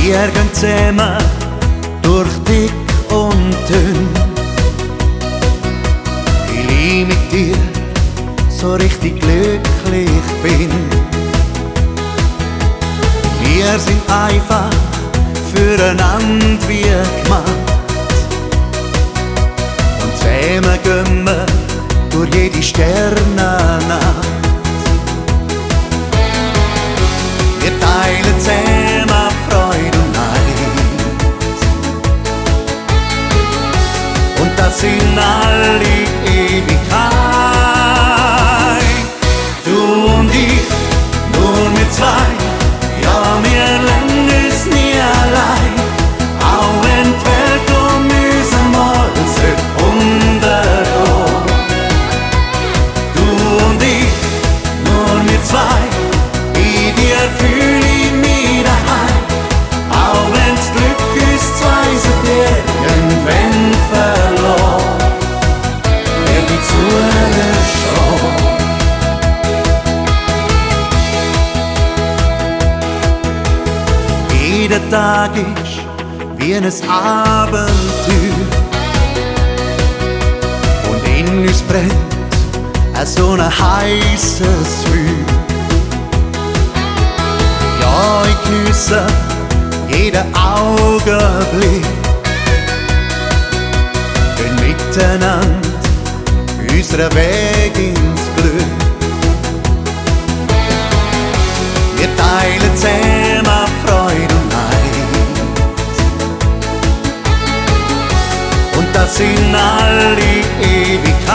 Wir gehen zusammen durch dick und dünn, weil ich mit dir so richtig glücklich bin. Wir sind einfach füreinander wie gemacht und zusammen gehen wir durch jede Sternennacht. Wir teilen zusammen Freude und Leid, und das in alle Ewigkeit. Du und ich, nur wir zwei, ja, wir lernen es nie allein, auch wenn die Welt um uns einmal untergeht. Du und ich, nur wir zwei, bei dir fühl ich mich daheim, auch wenn das Glück uns zwei seit irgendwann verloren, irgendwie zugeschaut. Jeder Tag ist wie ein Abenteuer und in uns brennt so ein heisses Feuer. Ja, ich geniesse jeden Augenblick, gehen miteinander unseren Weg ins Glück. Wir teilen zusammen Freude und Leid, und das in alle Ewigkeit.